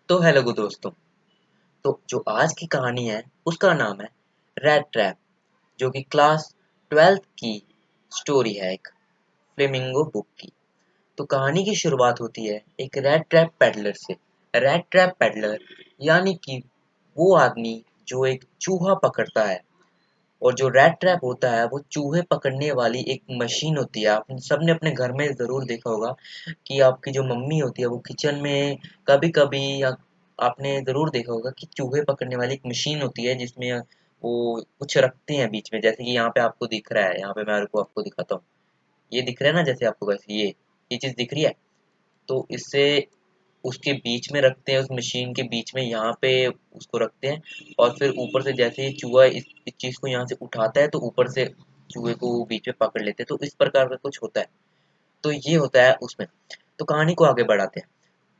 तो हेलो गो दोस्तों। तो जो आज की कहानी है उसका नाम है रैट ट्रैप, जो कि क्लास 12th की स्टोरी है, एक फ्लेमिंगो बुक की। तो कहानी की शुरुआत होती है एक रैट ट्रैप पेडलर से। रैट ट्रैप पेडलर यानी कि वो आदमी जो एक चूहा पकड़ता है। और जो रैट ट्रैप होता है वो चूहे पकड़ने वाली एक मशीन होती है। आप सबने अपने घर में ज़रूर देखा होगा कि आपकी जो मम्मी होती है वो किचन में कभी कभी, या आपने ज़रूर देखा होगा कि चूहे पकड़ने वाली एक मशीन होती है जिसमें वो कुछ रखते हैं बीच में। जैसे कि यहाँ पे आपको दिख रहा है, यहाँ पे मैं आपको दिखाता हूँ। ये दिख रहा है ना, जैसे आपको वैसे ये चीज़ दिख रही है। तो इससे उसके बीच में रखते हैं, उस मशीन के बीच में यहाँ पे उसको रखते हैं। और फिर ऊपर से जैसे ही चूहा इस चीज़ को यहाँ से उठाता है तो ऊपर से चूहे को बीच में पकड़ लेते हैं। तो इस प्रकार का कुछ होता है। तो ये होता है उसमें। तो कहानी को आगे बढ़ाते हैं।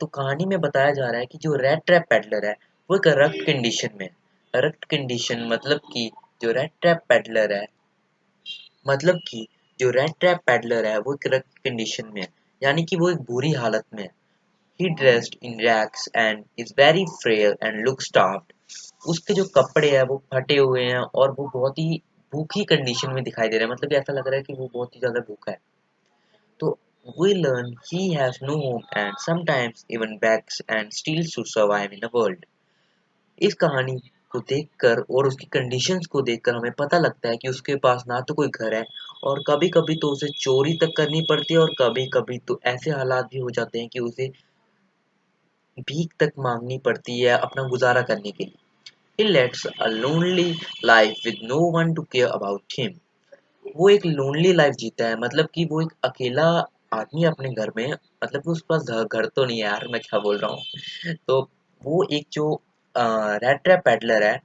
तो कहानी में बताया जा रहा है कि जो रेड ट्रैप पेडलर है वो एक रक्त कंडीशन में है। रक्त कंडीशन मतलब कि जो रेड ट्रैप पेडलर है, मतलब कि जो रेड ट्रैप पेडलर है वो एक रक्त कंडीशन में है, यानी कि वो एक बुरी हालत में है। He dressed in rags and is very frail and looks starved. उसके जो कपड़े हैं वो फटे हुए हैं और वो बहुत ही भूखी कंडीशन में दिखाई दे रहा है। मतलब ऐसा लग रहा है कि वो बहुत ही ज्यादा भूखा है। तो we learn he has no home and sometimes even begs and steals to survive in the world. इस कहानी को देखकर और उसकी कंडीशंस को देखकर हमें पता लगता है कि उसके पास ना तो कोई घर है, और कभी कभी तो उसे चोरी तक करनी पड़ती है, और कभी कभी तो ऐसे हालात भी हो जाते हैं कि उसे भीख तक मांगनी पड़ती है अपना गुजारा करने के लिए। He leads a lonely life with no one to care about him. वो एक लोनली लाइफ जीता है, मतलब कि वो एक अकेला आदमी है अपने घर में। मतलब कि उसके पास घर तो नहीं है यार, मैं क्या बोल रहा हूँ। तो वो एक जो रेड ट्रैप पैडलर है,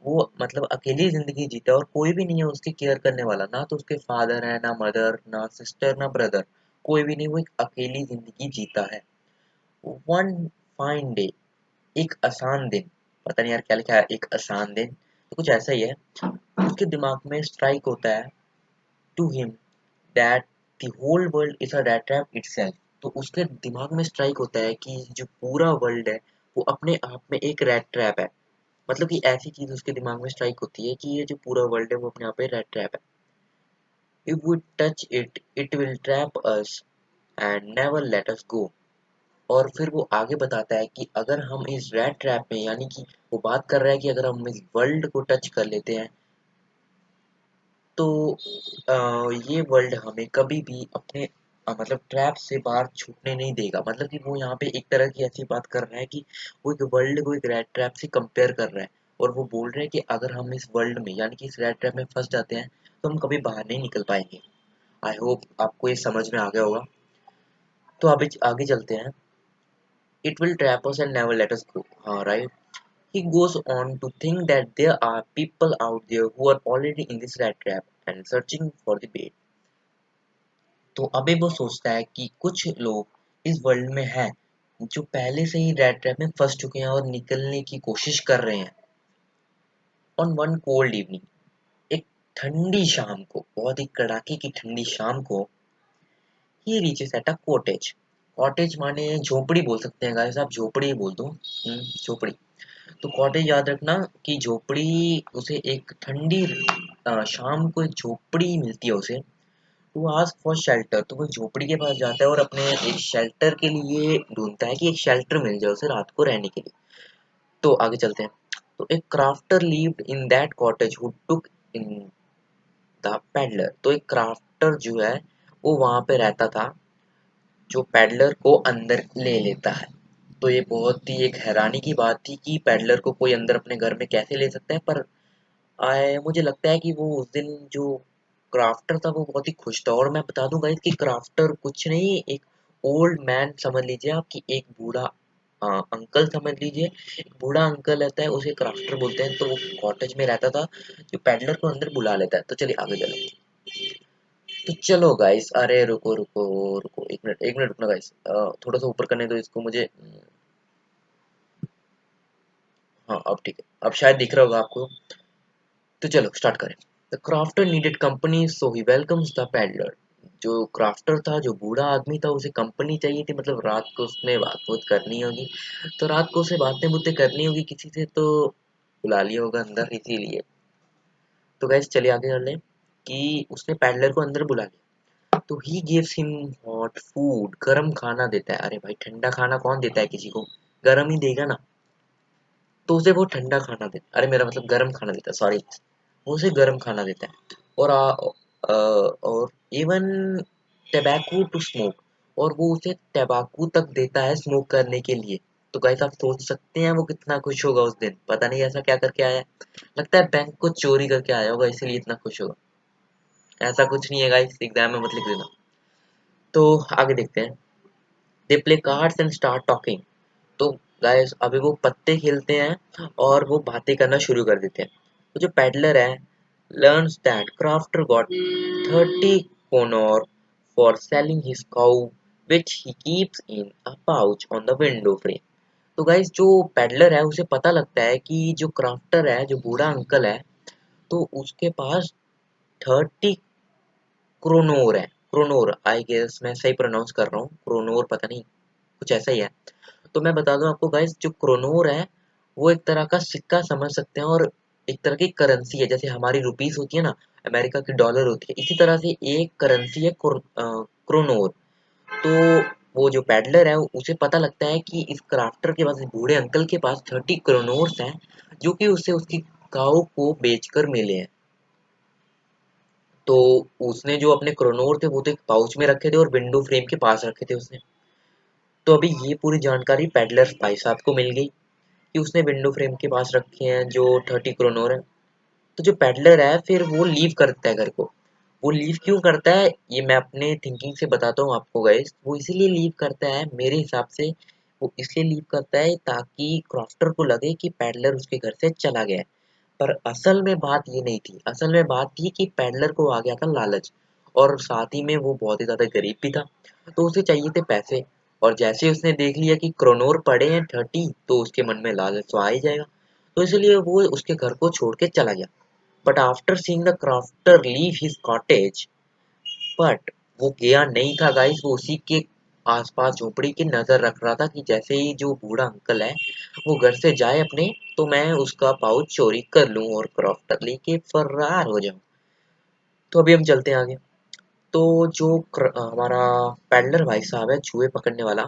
वो मतलब अकेली जिंदगी जीता है और कोई भी नहीं है उसकी केयर करने वाला। ना तो उसके फादर है, ना मदर, ना सिस्टर, ना ब्रदर, कोई भी नहीं। वो एक अकेली जिंदगी जीता है। वन फाइन डे, एक आसान दिन, पता नहीं यार क्या लिखा है, एक आसान दिन तो कुछ ऐसा ही है। उसके दिमाग में स्ट्राइक होता है to him that the whole world is a rat trap itself. तो उसके दिमाग में स्ट्राइक होता है कि जो पूरा वर्ल्ड है वो अपने आप में एक रैट ट्रैप है। मतलब कि ऐसी चीज उसके दिमाग में स्ट्राइक होती है कि ये जो पूरा वर्ल्ड है वो अपने आप में रैट ट्रैप है। If we touch it it will trap us and never let us go. और फिर वो आगे बताता है कि अगर हम इस रैट ट्रैप में, यानी कि वो बात कर रहा है कि अगर हम इस वर्ल्ड को टच कर लेते हैं तो ये वर्ल्ड हमें कभी भी अपने मतलब ट्रैप से बाहर छूटने नहीं देगा। मतलब कि वो यहाँ पे एक तरह की ऐसी बात कर रहा है कि वो एक वर्ल्ड को एक रैट ट्रैप से कंपेयर कर रहा है। और वो बोल रहा है कि अगर हम इस वर्ल्ड में, यानी कि इस रैट ट्रैप में फंस जाते हैं तो हम कभी बाहर नहीं निकल पाएंगे। आई होप आपको ये समझ में आ गया होगा। तो अभी आगे चलते हैं। It will trap us and never let us go, हाँ right. He goes on to think that there are people out there who are already in this rat trap and searching for the bait. तो अभी वो सोचता है कि कुछ लोग इस वर्ल्ड में हैं जो पहले से ही रैट ट्रैप में फंस चुके हैं और निकलने की कोशिश कर रहे हैं। ऑन वन कोल्ड इवनिंग, एक ठंडी शाम को, बहुत ही कड़ाके की ठंडी शाम को, he reaches at a cottage. Cottage माने झोपड़ी बोल सकते हैं गाइस, आप झोपड़ी ही बोल दो। झोपड़ी। तो कॉटेज याद रखना कि झोपड़ी, उसे एक ठंडी शाम को एक झोपड़ी मिलती है उसे। टू आस्क फॉर शेल्टर, तो वो झोपड़ी के पास जाता है और अपने एक शेल्टर के लिए ढूंढता है कि एक शेल्टर मिल जाए उसे रात को रहने के लिए। तो आगे चलते हैं। तो एक crafter lived in that cottage who took in the peddler. तो एक क्राफ्टर जो है वो वहां पे रहता था जो पैडलर को अंदर ले लेता है। तो ये बहुत ही एक हैरानी की बात थी कि पैडलर को कोई अंदर अपने घर में कैसे ले सकता है। पर मुझे लगता है कि वो उस दिन जो क्राफ्टर था वो बहुत ही खुश था। और मैं बता दूं गाइस कि क्राफ्टर कुछ नहीं, एक ओल्ड मैन समझ लीजिए आप, कि एक बूढ़ा अंकल समझ लीजिए। एक बूढ़ा अंकल रहता है, उसे क्राफ्टर बोलते हैं। तो वो कॉटेज में रहता था जो पैडलर को अंदर बुला लेता है। तो चलिए आगे चलो। तो चलो गाइस, अरे रुको रुको रुको, एक मिनट रुकना गाइस। थोड़ा सा ऊपर करने दो इसको मुझे। हाँ अब ठीक है, अब शायद दिख रहा होगा आपको। तो चलो स्टार्ट करें। The crafter needed company so he welcomes the peddler. जो क्राफ्टर था, जो बूढ़ा आदमी था, उसे कंपनी चाहिए थी, मतलब रात को उसने बात बूत करनी होगी। तो रात को उसे बातें बुतें करनी होगी किसी से, तो बुला लिया होगा अंदर इसीलिए। तो गैस चलिए आगे कर लें कि उसने पैडलर को अंदर बुला लिया। तो he gives him hot food, गरम खाना देता है। अरे भाई ठंडा खाना कौन देता है किसी को, गरम ही देगा ना। तो उसे वो ठंडा खाना देता, अरे मेरा मतलब गरम खाना देता है, सॉरी। वो उसे गरम खाना देता है और और इवन टबैको टू स्मोक, और वो उसे टबैको तक देता है स्मोक करने के लिए। तो गाइस आप सोच सकते हैं वो कितना खुश होगा उस दिन। पता नहीं ऐसा क्या करके आया है, लगता है बैंक को चोरी करके आया होगा इसीलिए इतना खुश होगा। ऐसा कुछ नहीं है गाइस, एग्जाम में मत लिख देना। तो आगे देखते हैं। They play cards and start talking. तो गाइस अभी वो पत्ते खेलते हैं और वो बातें करना शुरू कर देते हैं। तो जो पेडलर है learns that Crafter got 30 kroner for selling his cow, which he keeps in a pouch on the window frame. तो गाइस जो पेडलर है उसे पता लगता है कि जो क्राफ्टर है, जो बूढ़ा अंकल है, तो उसके पास 30 क्रोनोर है। क्रोनोर, आई गेस मैं सही प्रोनाउंस कर रहा हूँ, क्रोनोर पता नहीं, कुछ ऐसा ही है। तो मैं बता दूं आपको गाइस, जो क्रोनोर है वो एक तरह का सिक्का समझ सकते हैं, और एक तरह की करेंसी है, जैसे हमारी रुपीस होती है ना, अमेरिका की डॉलर होती है, इसी तरह से एक करेंसी है क्रोनोर। तो वो जो पैडलर है उसे पता लगता है कि इस क्राफ्टर के पास, इस बूढ़े अंकल के पास 30 क्रोनोर्स हैं, जो कि उसे उसकी काऊ को बेचकर मिले हैं। तो उसने जो अपने क्रोनोर थे वो तो एक पाउच में रखे थे और विंडो फ्रेम के पास रखे थे उसने। तो अभी ये पूरी जानकारी पैडलर भाई साहब को मिल गई कि उसने विंडो फ्रेम के पास रखे हैं जो 30 क्रोनोर है। तो जो पेडलर है फिर वो लीव करता है घर को। वो लीव क्यों करता है ये मैं अपने थिंकिंग से बताता हूँ आपको गाइस। वो इसीलिए लीव करता है मेरे हिसाब से, वो इसलिए लीव करता है ताकि क्रॉफ्टर को लगे कि पेडलर उसके घर से चला गया है। पर असल में बात ये नहीं थी, असल में बात थी कि पेडलर को आ गया था लालच, और साथ ही में वो बहुत ही ज्यादा गरीब भी था, तो उसे चाहिए थे पैसे। और जैसे ही उसने देख लिया कि क्रोनोर पड़े हैं 30, तो उसके मन में लालच तो आ ही जाएगा। तो इसलिए वो उसके घर को छोड़ के चला गया। But after seeing the crafter leave his cottage, but वो गया नहीं था गाइस, वो उसी के आसपास झोपड़ी की नजर रख रहा था कि जैसे ही जो बूढ़ा अंकल है वो घर से जाए अपने, तो मैं उसका पाउच चोरी कर लूं और क्राफ्टर लेके फरार हो जाऊं। तो अभी हम चलते हैं आगे। तो जो हमारा पैडलर भाई साहब है, चूहे पकड़ने वाला,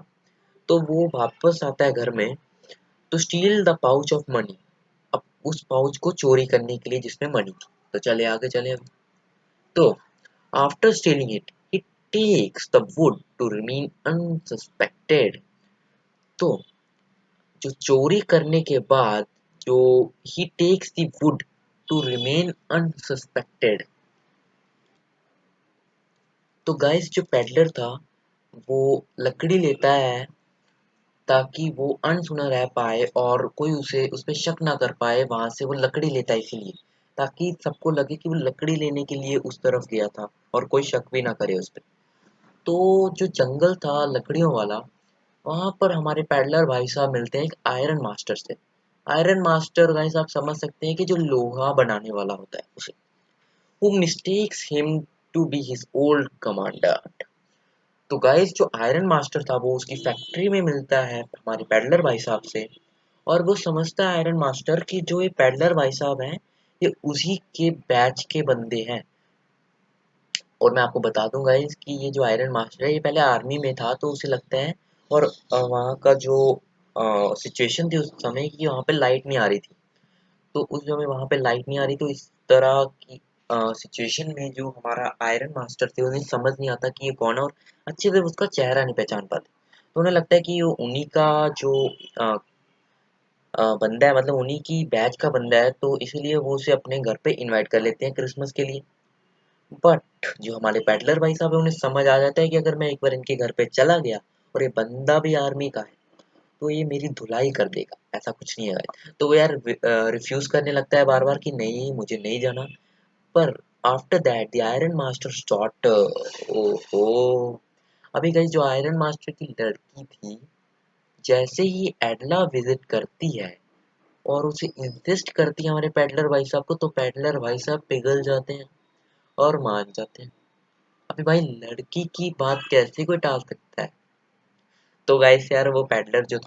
तो वो वापस आता है घर में, तो steel the pouch of money, अब उस पाउच को चोरी करने के लिए जिसमें मनी थी। तो चले आगे चले अभी। तो after stealing it, he takes the wood to remain unsuspected. तो जो चोरी करने के बाद, जो he takes the wood to remain unsuspected. तो गाइस जो पेडलर था वो लकड़ी लेता है ताकि वो अनसुना रह पाए और कोई उसे उस पे शक ना कर पाए, वहां से वो लकड़ी लेता है इसीलिए, ताकि सबको लगे कि वो लकड़ी लेने के लिए उस तरफ गया था और कोई शक भी ना करे उस पे। तो जो जंगल था लकड़ियों वाला, वहां पर हमारे पैडलर भाई साहब मिलते हैं एक आयरन मास्टर से। आयरन मास्टर गाइस आप समझ सकते हैं कि जो लोहा बनाने वाला होता है उसे, who mistakes him to be his old commander। तो गाइस जो आयरन मास्टर था वो उसकी फैक्ट्री में मिलता है हमारे पैडलर भाई साहब से, और वो समझता है आयरन मास्टर कि जो ये पैडलर भाई साहब हैं ये उसी के बैच के बंदे हैं। और मैं आपको बता दूं गाइस कि ये जो आयरन मास्टर है ये पहले आर्मी में था, तो उसे लगता है, और वहाँ का जो सिचुएशन थी उस समय की, वहाँ पे लाइट नहीं आ रही थी। तो उस समय वहाँ पे लाइट नहीं आ रही, तो इस तरह की सिचुएशन में जो हमारा आयरन मास्टर थे उन्हें समझ नहीं आता कि ये कौन है, और अच्छे से उसका चेहरा नहीं पहचान पाते। तो उन्हें लगता है कि ये उन्हीं का जो अ, बंदा है, मतलब उन्हीं की बैच का बंदा है, तो इसीलिए वो उसे अपने घर पे इनवाइट कर लेते हैं क्रिसमस के लिए। बट जो हमारे पैडलर भाई साहब है उन्हें समझ आ जाता है कि अगर मैं एक बार इनके घर पे चला गया और ये बंदा भी आर्मी का है तो ये मेरी धुलाई कर देगा, ऐसा कुछ नहीं है। तो वो यार रिफ्यूज करने लगता है बार बार कि नहीं मुझे नहीं जाना। पर after that the iron masters daughter, ओहो, अभी गई जो आयरन मास्टर की लड़की थी, जैसे ही एडला विजिट करती है और उसे इंसिस्ट करती है हमारे पैडलर भाई साहब को, तो पैडलर भाई साहब पिघल जाते हैं और मान जाते हैं। अभी भाई लड़की की बात कैसे कोई टाल सकता है। तो गाइस यार वो पैडलर जो